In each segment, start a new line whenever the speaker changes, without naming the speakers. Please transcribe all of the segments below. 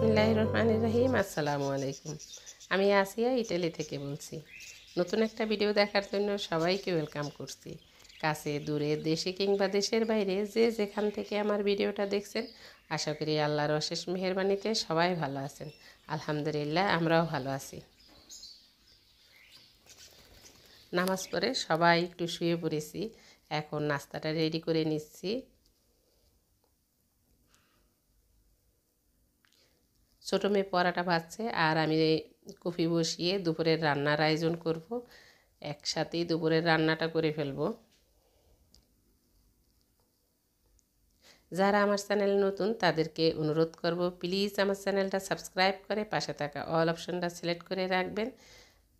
বিসমিল্লাহির রহমানির রহিম। আসসালামু আলাইকুম। আমি আসিয়া ইটালি থেকে বলছি। নতুন একটা ভিডিও দেখার জন্য সবাইকে ওয়েলকাম করছি। কাছে দূরে দেশে কিংবা দেশের বাইরে যে যেখান থেকে আমার ভিডিওটা দেখছেন, আশা করি আল্লাহর অশেষ মেহেরবানিতে সবাই ভালো আছেন। আলহামদুলিল্লাহ, আমরাও ভালো আছি। নামাজ পড়ে সবাই একটু শুয়ে পড়েছি। এখন নাস্তাটা রেডি করে নিচ্ছি। ছোটো মেয়ে পরাটা ভাজছে আর আমি কফি বসিয়ে দুপুরের রান্নার আয়োজন করব। একসাথেই দুপুরের রান্নাটা করে ফেলব। যারা আমার চ্যানেল নতুন তাদেরকে অনুরোধ করব, প্লিজ আমার চ্যানেলটা সাবস্ক্রাইব করে পাশে থাকা অল অপশনটা সিলেক্ট করে রাখবেন।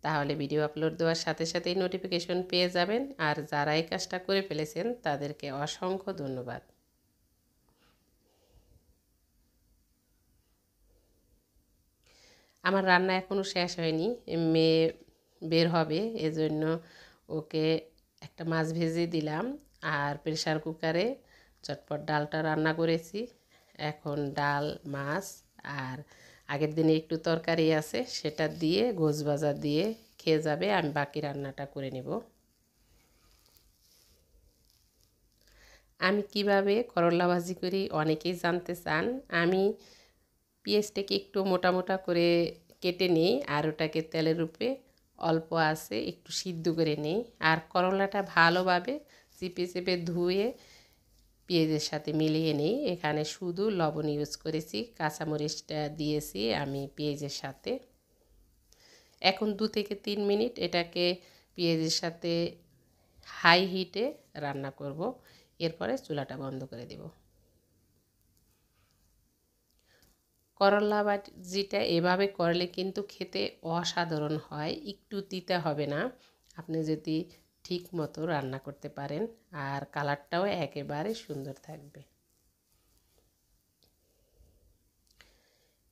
তাহলে ভিডিও আপলোড দেওয়ার সাথে সাথেই নোটিফিকেশন পেয়ে যাবেন। আর যারা এই কাজটা করে ফেলেছেন তাদেরকে অসংখ্য ধন্যবাদ। আমার রান্না এখনও শেষ হয়নি, মেয়ে বের হবে, এজন্য ওকে একটা মাছ ভেজে দিলাম আর প্রেশার কুকারে চটপট ডালটা রান্না করেছি। এখন ডাল, মাছ আর আগের দিনে একটু তরকারি আছে, সেটা দিয়ে গোছ ভাজা দিয়ে খেয়ে যাবে। আমি বাকি রান্নাটা করে নেব। আমি কিভাবে করলা ভাজি করি অনেকেই জানতে চান। আমি পেঁয়াজটাকে একটু মোটা মোটা করে কেটে নিই আর ওটাকে তেলের উপরে অল্প আছে একটু সিদ্ধ করে নিই। আর করলাটা ভালোভাবে চিপে চেপে ধুয়ে পেঁয়াজের সাথে মিলিয়ে নিই। এখানে শুধু লবণ ইউজ করেছি, কাঁচামরিচটা দিয়েছি আমি পেঁয়াজের সাথে। এখন 2 থেকে 3 মিনিট এটাকে পেঁয়াজের সাথে হাই হিটে রান্না করব। এরপরে চুলাটা বন্ধ করে দেব। করলা ভাজিটা এভাবে করলে কিন্তু খেতে অসাধারণ হয়, একটু তিতা হবে না আপনি যদি ঠিক মতো রান্না করতে পারেন। আর কালারটাও একেবারে সুন্দর থাকবে।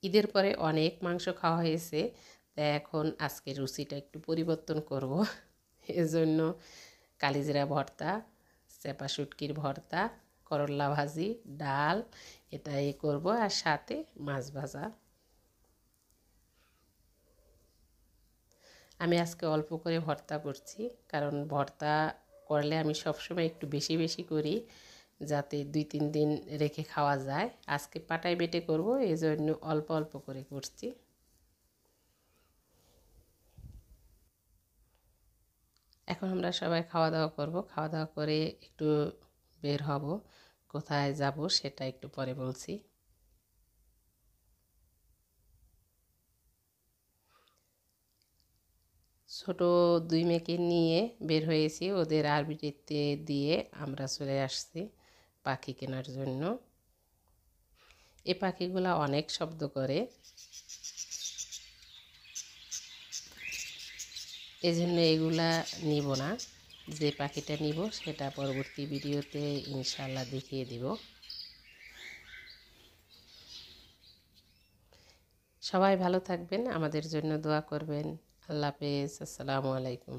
ঈদের পরে অনেক মাংস খাওয়া হয়েছে, তাই এখন আজকে রুচিটা একটু পরিবর্তন করব। এজন্য কালিজিরা ভর্তা, চেপা শুটকির ভর্তা, করলা ভাজি, ডাল এটাই করব আর সাথে মাছ ভাজা। আমি আজকে অল্প করে ভর্তা করছি, কারণ ভর্তা করলে আমি সবসময় একটু বেশি বেশি করি, যাতে 2-3 দিন রেখে খাওয়া যায়। আজকে পাটায় বেটে করব, এই জন্য অল্প অল্প করে করছি। এখন আমরা সবাই খাওয়া দাওয়া করব। খাওয়া দাওয়া করে একটু বের হব, কোথায় যাব সেটা একটু পরে বলছি। ছোট 2 মেয়েকে নিয়ে বের হয়েছি, ওদের আরবিতে দিয়ে আমরা চলে আসছি পাখি কেনার জন্য। এই পাখিগুলা অনেক শব্দ করে, এজন্য এগুলা নিব না। যে পাখিটা নিব সেটা পরবর্তী ভিডিওতে ইনশাআল্লাহ দেখিয়ে দিব। সবাই ভালো থাকবেন, আমাদের জন্য দোয়া করবেন। আল্লাহ হাফেজ, আসসালামু আলাইকুম।